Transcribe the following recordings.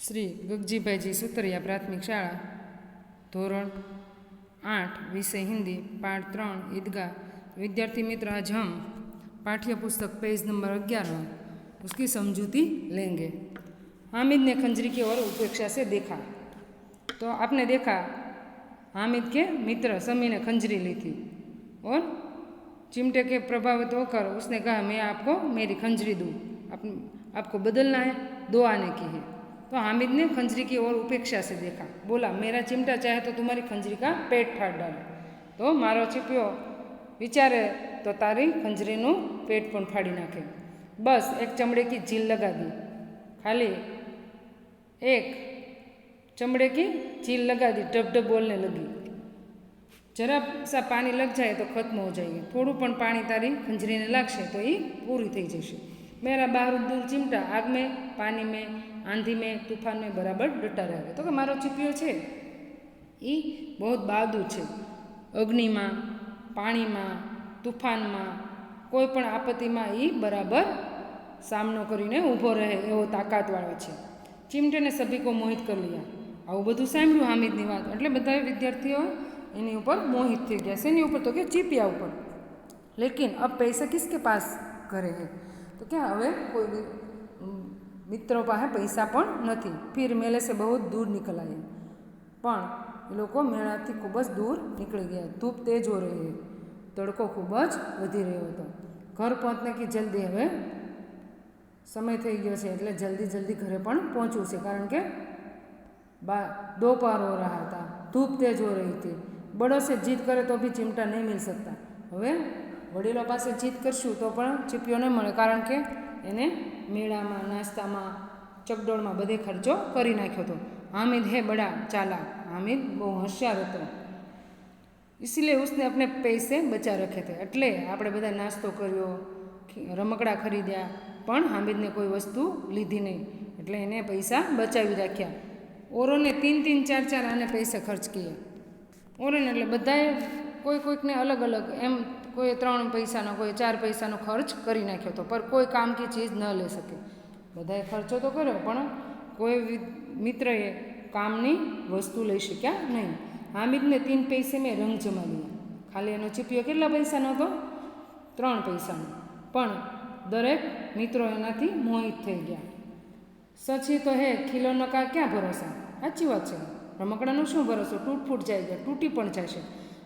श्री गगजीभाईजी सुतरिया प्राथमिक शाळा धोरण 8 विषय हिंदी पाठ 3 ईदगाह। विद्यार्थी मित्र, आज हम पाठ्य पुस्तक पेज नंबर 11 उसकी समझूती लेंगे। हामिद ने खंजरी की ओर उपेक्षा से देखा तो आपने देखा हामिद के मित्र समी ने खंजरी ली थी और चिमटे के प्रभावित होकर उसने कहा, मैं आपको मेरी खंजरी दूँ, आपको बदलना है, 2 आने की है। तो हामिद ने खंजरी की ओर उपेक्षा से देखा, बोला, मेरा चिमटा चाहे तो तुम्हारी खंजरी का पेट फाड़ डाले। तो मारो चिपियो विचारे तो तारी खंजरीનું पेट પણ ફાડી નાખે। बस एक चमड़े की झील लगा दी, खाली एक चमड़े की झील लगा दी, डब डब बोलने लगी। जरा सा पानी लग जाए तो खत्म हो जाएगी, थोड़ू पण पानी तारी खंजरी ने लागशे तो ये पूरी थी जशे। मेरा बहादुर चिमटा आग में, पानी में, आंधी में, तूफान में बराबर डटा रहे। तो कि मारो चिपियो छे ये बहुत बहादुर छे, अग्नि में, पानी में, तूफान में, कोईपण आपत्ति में ये बराबर सामनो करीने ऊभो रहे एवो ताकतवाळो छे। चिमटे ने सभी को मोहित कर लिया। आवुं बधुं सांभळ्युं हामिदनी वात एटले बधाए विद्यार्थीओ एनी उपर मोहित थई गया। शेनी उपर? तो कि चिपिया उपर। लेकिन अब पैसा किसके पास घरे है? तो क्या हवे कोई मित्रों पासे पैसा पण नथी। फिर मेले से बहुत दूर निकल आए, पण ए लोको मेळाथी खूब ज दूर निकली गया। धूप तेज हो रही है, तड़को खूब ज वधी रह्यो हतो। घर पहोंचने की जल्दी, हवे समय थई गयो छे एटले जल्दी जल्दी घरे पण पहोंचवुं छे, कारण के दोपहर हो रहा था, धूप तेज हो रही थी। बड़ों से जीत करे तो भी चिमटा नहीं मिल सकता। हवे वडीलों पासे जीत करशुं तो पण चिपियो नहीं मळे, कारण के एने मेळामां, नाસ્તામાં, चकडोळमां बधे खर्चो करी नाख्यो तो। हामिद है बड़ा चालाक, हामिद बहु होशियार हतो, इसलिए उसने अपने पैसे बचा रखे थे। एटले आपणे बधा नास्तो कर्यो, रमकड़ा खरीद्या, पण हामिदने कोई वस्तु लीधी नहीं, एटले एने पैसा बचावी राख्या। औरोने 3-3, 4-4 आने पैसे खर्च किए। औरोने एटले बधाए कोई कोईकने अलग अलग एम, कोई 3 पैसानो, कोई 4 पैसानो खर्च करी नाख्यो तो, पर कोई काम की चीज़ न ले सके। बधाए खर्चो तो कर्यो पण कोई मित्रए कामनी वस्तु लई शक्या नहीं। हामिद ने 3 पैसे में रंग जमा लिया। खाली एनो चिपियो केटला पैसानो तो? 3 पैसानो, पण दरेक मित्रों एनाथी मोहित थई गया। सच ही तो है, खिलौनों का क्या भरोसा। साची वात छे, रमकड़ानो शुं भरोसो, टूट फूट जाएगा, टूटी पण जशे।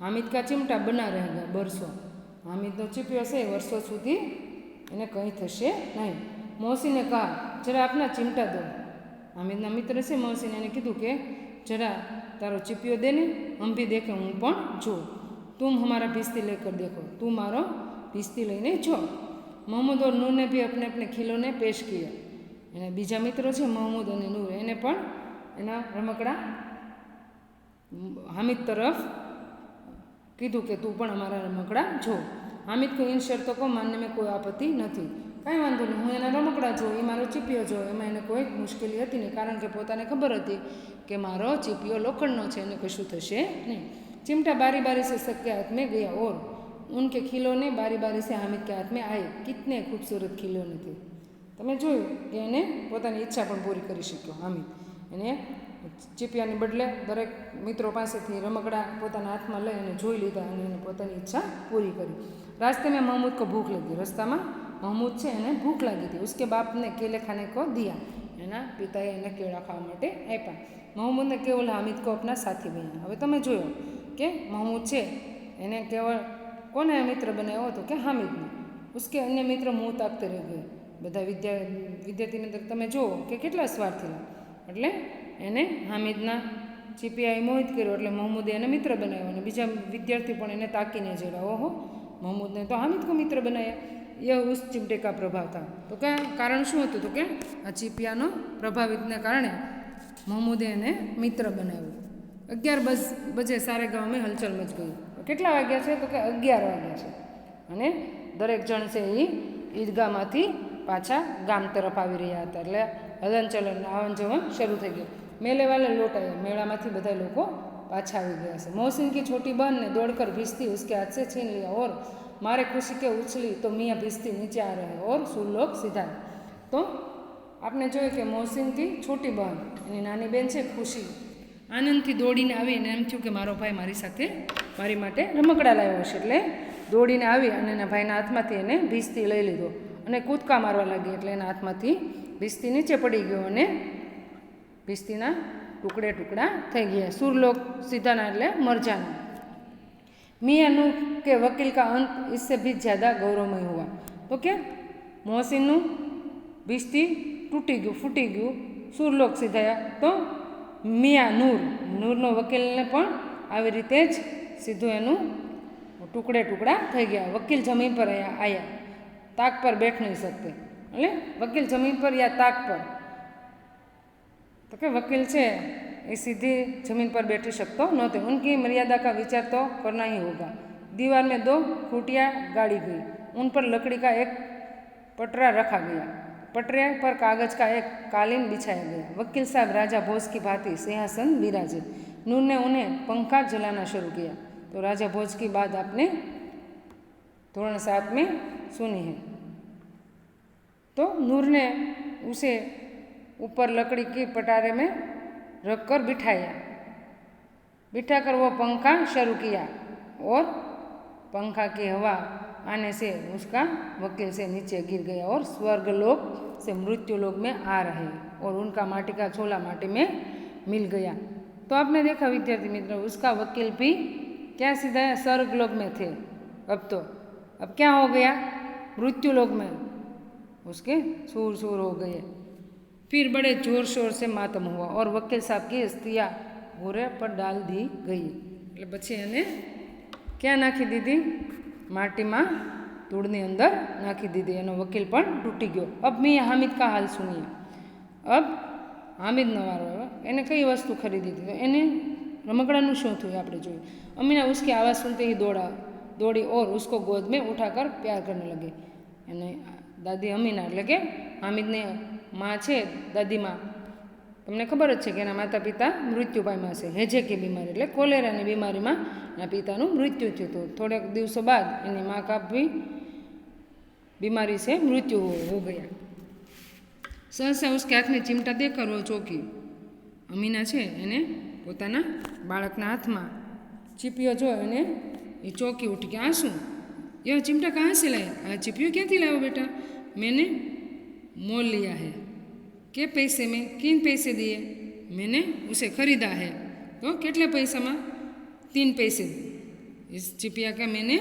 हामिद का चिमटा बना रहेगा बरसों। हामिदनो चिपियो से वर्षों सुधी एने कहीं थशे नहीं। मौसी ने कहा, जरा अपना चिमटा दो। हामिदना मित्र से मौसी ने कीधुं के जरा तारो चिपियो दे ने, हम भी देखें, हूँ पण जो। तुम हमारा भिस्ती लेकर देखो, तू मारो भिस्ती लईने जो। महमूद और नूर ने भी अपने अपने खिलौने पेश किए। एना बीजा मित्रों छे महमूद और नूर, एने पण एना रमकड़ा हामिद तरफ कीधुं के तू पण अमारा रमकड़ा जो। हामिद को इन शर्तों को मानने में कोई आपत्ति नथी। कांई वांधो नहीं, हूँ एना रमकड़ा जो, ए मारो चिपियो जो, एमां एने कोई मुश्केली हती नहीं, कारण के पोताने खबर हती के मारो चिपियो लोखंडनो छे, एने कशुं थशे नहीं। चिमटा बारी बारी से सबके हाथ में गया और उनके खिलौने बारी बारी से हामिद के हाथ में आए। कितने खूबसूरत खिलौने थे। तमे जोयुं के एने पोतानी इच्छा पण पूरी करी शक्यो हामिद। एने चिपियानी बदले दरेक मित्रों पासेथी रमकड़ा पोताना हाथमां लई अने जोई लीधा अने एने पोतानी इच्छा पूरी करी। रास्ते में महमूद को भूख लगी। रस्ता में महमूद छे एने भूख लगी थी। उसके बाप ने केले खाने को दिया। एना पिताए एने केळा खावा माटे आप्या। महमूद ने केवल हामिद को अपना साथी बनाया। हवे तमे जोयो के महमूद छे एने केवल कोने मित्र बनाव्यो तो के हामिदने। उसके अन्य मित्र मुँह ताकते रही गए। बधा विद्यार्थी मित्र तमे जुओ के केटला स्वार्थीला। एटले एने हामिदना चिपियाए मोहित कर्यो एटले महमूदे एने मित्र बनाव्यो अने बीजा विद्यार्थी पण एने ताकीने जोया, ओहो महमूद ने तो हामिद को मित्र बनाया। यह उस चिमटे का प्रभाव था। तो क्या कारण शुं हतुं? तो के आ चिपियानो प्रभावितने कारणे महमूदे एने मित्र बनाव्यो। 11 बजे सारे गाँव में हलचल मच गई। केटला वाग्या छे? तो के 11 वाग्या छे अने दरेक जण छे ए ईदगाहमांथी पाछा गाम तरफ आवी रह्या हता। એટલે હલનચલન, આવન જવન શરૂ થઈ ગયું। मेले वाले लौट आए। मेळामांथी बधा लोको पाछा आवी गया छे। मौसिन की छोटी बहन ने दौड़कर भिस्ती उसके हाथ से छीन लिया और मारे खुशी के उछली तो मियाँ भिस्ती नीचे आ रहे और सुरलोक सीधा। तो આપણે જોયું કે મોહસિનથી છોટી બહેન, એની નાની બહેન છે ખુશી, આનંદથી દોડીને આવી અને એમ થયું કે મારો ભાઈ મારી સાથે મારી માટે રમકડા લાવ્યો છે, એટલે દોડીને આવી અને એના ભાઈના હાથમાંથી એને ભીસ્તી લઈ લીધો અને કૂદકા મારવા લાગી, એટલે એના હાથમાંથી ભીસ્તી નીચે પડી ગયો અને ભીસ્તીના ટુકડે ટુકડા થઈ ગયા. सुरलोक सीधाना એટલે मरजाना. मियाँ नूर के वकील का अंत इससे भी ज़्यादा गौरवमय हुआ. तो क्या मोहसिनનું ભીસ્તી તૂટી ગયું, ફૂટી ગયું, સુરલોક સીધાયા. તો મિયા નૂરનો વકીલને પણ આવી રીતે જ સીધું એનું ટુકડે ટુકડા થઈ ગયા. वकील जमीन पर आया, ताक पर बैठ नहीं सकते. એટલે વકીલ જમીન પર યા તાક પર, तो क्या वकील છે એ सीधी जमीन पर बैठ सकते नहोते. उनकी मर्यादा का विचार तो करना ही होगा. दीवार में 2 खूंटियाँ गाड़ी गई, उन पर लकड़ी का एक पटरा रखा गया. पटरे पर कागज का एक कालीन बिछाया गया. वकील साहब राजा भोज की भांति सिंहासन विराजे. नूर ने उन्हें पंखा जलाना शुरू किया. तो राजा भोज की बात आपने धोरण 7 में सुनी है. तो नूर ने उसे ऊपर लकड़ी के पटारे में रखकर बिठाकर वो पंखा शुरू किया और पंखा की हवा आने से उसका वकील से नीचे गिर गया और स्वर्गलोक से मृत्युलोक में आ रहे और उनका माटी का छोला माटी में मिल गया. तो आपने देखा विद्यार्थी मित्रों, उसका वकील भी क्या सीधा स्वर्गलोक में थे. अब क्या हो गया, मृत्युलोक में उसके सूर हो गए. फिर बड़े जोर शोर से मातम हुआ और वकील साहब की अस्थियाँ घोड़े पर डाल दी गई. એટલે પછી એને ક્યાં નાખી દીધી, માટીમાં ધૂળની અંદર નાખી દીધી. એનો વકીલ પણ તૂટી ગયો. अब मियाँ हामिद का हाल सुनिए. अब हामिदનો વારો આવ્યો. એને કઈ વસ્તુ ખરીદી હતી, તો એને રમકડાનું શું થયું આપણે જોયું. अमीना उसकी आवाज़ सुनते ही दौड़ी और उसको गोद में उठाकर प्यार करने लगी. એને દાદી અમીના એટલે કે હામિદને માં છે, દાદીમાં, તમને ખબર જ છે કે એના માતા પિતા મૃત્યુ પામ્યા છે. હેજેકી બીમારી એટલે કોલેરાની બીમારીમાં એના પિતાનું મૃત્યુ થયું હતું. થોડાક દિવસો બાદ એની માँ का भी बीमारी से मृत्यु हो गया. सहसा उसके हाथ में चिमटा देकर वो चौकी. અમીના છે એને પોતાના બાળકના હાથમાં ચીપિયો જો એને એ ચોકી ઉઠી કે આ શું, यह चिमटा कहाँ से लाया, आ चिपियो क्या थी लाओ बेटा, मैंने मोल लिया है. के पैसे में, किन पैसे दिए, मैंने उसे खरीदा है. तो कितने पैसा में, 3 पैसे. इस चिपिया का मैंने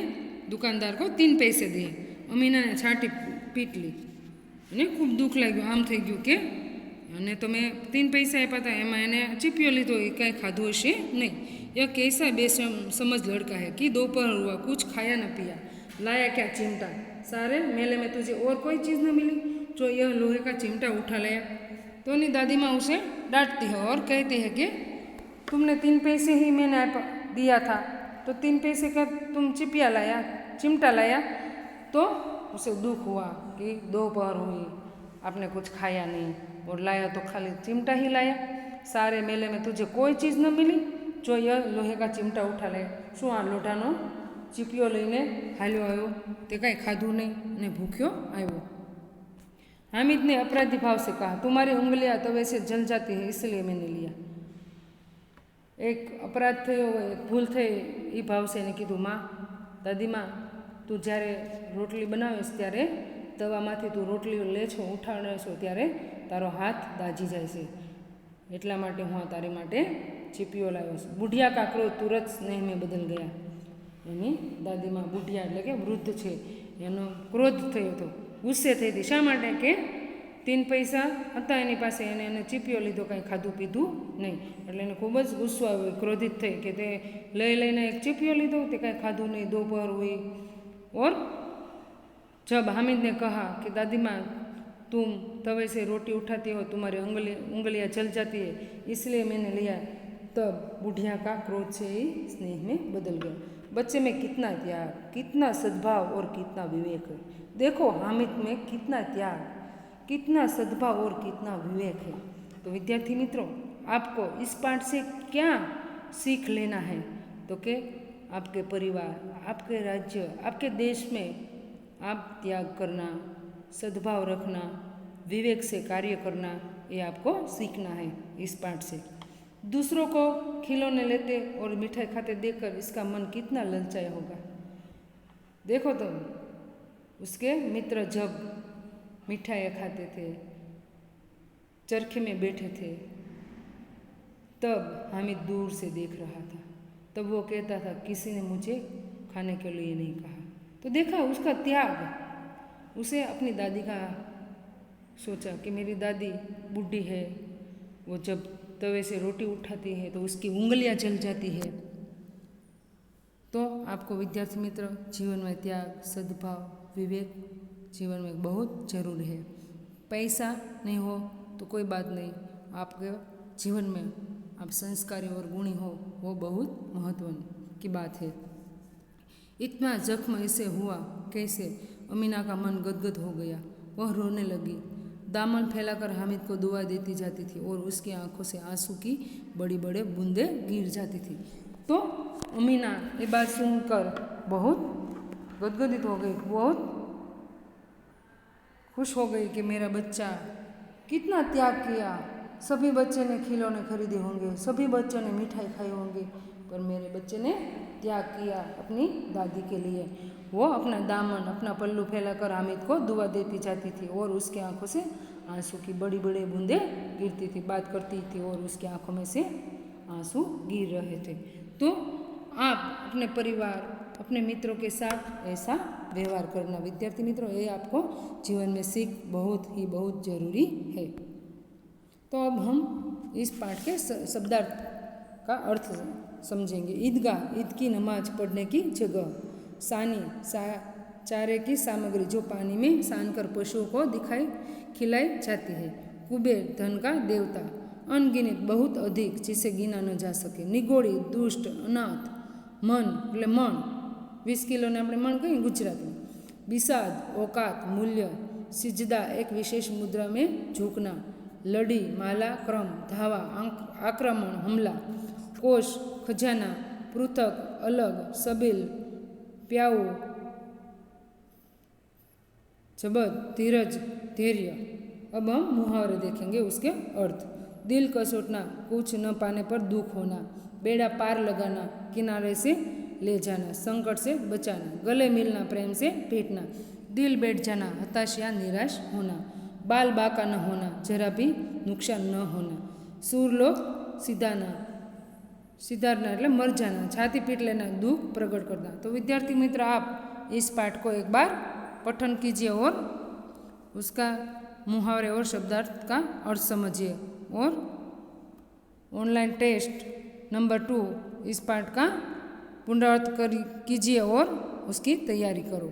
दुकानदार को 3 पैसे दिए. अमीना ने छाटी पीट ली અને ખૂબ દુઃખ લાગ્યું. આમ થઈ ગયું કે અને તો મેં 3 પૈસા આપ્યા હતા, એમાં એને ચીપિયો લીધો, એ કાંઈ ખાધું હશે નહીં. यह कैसा बेसमझ लड़का है कि दोपहर हुआ कुछ खाया न पिया, लाया क्या चिमटा, सारे मेले में तुझे और कोई चीज़ न मिली जो यह लोहे का चिमटा उठा लाया. तो उन्हीं दादी माँ उसे डांटती है और कहती है कि तुमने 3 पैसे ही मैंने दिया था, तो 3 पैसे का तुम चिपिया लाया, चिमटा लाया. तो उसे दुख हुआ कि दोपहर हुई, आपने कुछ खाया नहीं और लाया तो खाली चिमटा ही लाया. सारे मेले में तुझे कोई चीज़ न मिली जो यह लोहे का चिमटा उठा लाया. શું આ લોઢાનો ચીપિયો લઈને હાલ્યો આવ્યો, તે કાંઈ ખાધું નહીં અને ભૂખ્યો આવ્યો. हामिद ने अपराधी भाव से कहा, तुम्हारी उंगलियां तवे से जल जाती है इसलिए मैंने लिया. एक अपराध थयो, एक भूल થઈ એ ભાવ છે એને કીધું, માં, દાદીમાં, તું જ્યારે રોટલી બનાવીશ ત્યારે તવામાંથી તું રોટલી લે છો, ઉઠાડે છો ત્યારે તારો હાથ દાજી જાય છે, એટલા માટે હું આ તારી માટે ચીપિયો લાવ્યો છું. બુઢિયા કા ક્રોધ તુરત સ્નેહ में बदल गया. એની દાદીમાં બુઢિયા એટલે કે વૃદ્ધ છે, એનો ક્રોધ થયો હતો, ગુસ્સે થઈ હતી. શા માટે કે 3 પૈસા હતા એની પાસે, એને ચીપિયો લીધો, કાંઈ ખાધું પીધું નહીં, એટલે એને ખૂબ જ ગુસ્સો આવ્યો, ક્રોધિત થઈ કે તે લઈને એક ચીપિયો લીધો, તે કાંઈ ખાધું નહીં, दोपहर हुई. और जब हामिद ने कहा कि दादी माँ तुम तवे से रोटी उठाती हो, तुम्हारी उंगलियाँ जल जाती है इसलिए मैंने लिया, तब बुढ़िया का क्रोध से ही स्नेह में बदल गया. बच्चे में कितना त्याग, कितना सद्भाव और कितना विवेक है. देखो हामिद में कितना त्याग, कितना सद्भाव और कितना विवेक है. तो विद्यार्थी मित्रों, आपको इस पाठ से क्या सीख लेना है, तो कि आपके परिवार, आपके राज्य, आपके देश में आप त्याग करना, सद्भाव रखना विवेक से कार्य करना, ये आपको सीखना है इस पाठ से। दूसरों को खिलौने लेते और मिठाई खाते देखकर इसका मन कितना ललचाया होगा। देखो तो उसके मित्र जब मिठाइयाँ खाते थे, चरखे में बैठे थे, तब हामिद दूर से देख रहा था। तब वो कहता था किसी ने मुझे खाने के लिए नहीं कहा। तो देखा उसका त्याग। उसे अपनी दादी का सोचा कि मेरी दादी बूढ़ी है, वो जब तवे से रोटी उठाती है तो उसकी उंगलियां जल जाती है। तो आपको विद्यार्थी मित्र जीवन में त्याग, सद्भाव, विवेक जीवन में बहुत जरूरी है। पैसा नहीं हो तो कोई बात नहीं, आपके जीवन में आप संस्कारी और गुणी हो, वो बहुत महत्व की बात है। इतना जख्म ऐसे हुआ कैसे? अमीना का मन गदगद हो गया। वह रोने लगी, दामन फैलाकर हामिद को दुआ देती जाती थी और उसकी आंखों से आंसू की बड़ी बड़ी बूंदें गिर जाती थी। तो अमीना ये बात सुनकर बहुत गदगदित हो गई, बहुत खुश हो गई कि मेरा बच्चा कितना त्याग किया। सभी बच्चे ने खिलौने खरीदे होंगे, सभी बच्चों ने मिठाई खाई होंगी, पर मेरे बच्चे ने त्याग किया अपनी दादी के लिए। वो अपना दामन, अपना पल्लू फैलाकर हामिद को दुआ देती जाती थी और उसकी आंखों से आंसू की बड़ी बड़ी बूंदें गिरती थी। बात करती थी और उसकी आंखों में से आंसू गिर रहे थे। तो आप अपने परिवार, अपने मित्रों के साथ ऐसा व्यवहार करना। विद्यार्थी मित्रों, ये आपको जीवन में सीख बहुत ज़रूरी है। तो अब हम इस पाठ के शब्दार्थ का अर्थ समझेंगे। ईदगाह, ईद की नमाज पढ़ने की जगह। सानी, चारे की सामग्री जो पानी में सान कर पशुओं को खिलाई जाती है। कुबेर, धन का देवता। अनगिनत, बहुत अधिक, जिसे गिना न जा सके। निगोड़ी, दुष्ट, अनाथ। मन એટલે મણ, 20 કિલોને આપણે મણ કહીએ ગુજરાતમાં। विषाद, औकात, मूल्य। सिजदा, एक विशेष मुद्रा में झुकना। लड़ी, माला, क्रम, धावा, आक्रमण, हमला। कोश, खजाना। पृथक, अलग। सबील, प्याऊ। जबद, धीरज, धैर्य। अब हम मुहावरे देखेंगे, उसके अर्थ। दिल कसोटना, कुछ न पाने पर दुख होना। बेड़ा पार लगाना, किनारे से ले जाना। संकट से बचाना। गले मिलना, प्रेम से भेंटना। दिल बैठ जाना, हताश या निराश होना। बाल बाका न होना, जरा भी नुकसान न होना। सूरलोक सिधारना એટલે मर जाना। छाती पीट लेना, दुख प्रकट करना। तो विद्यार्थी मित्र, आप इस पाठ को एक बार पठन कीजिए और उसका मुहावरे और शब्दार्थ का अर्थ समझिए और ऑनलाइन टेस्ट नंबर 2 इस पाठ का पुनरावृत्त कीजिए और उसकी तैयारी करो।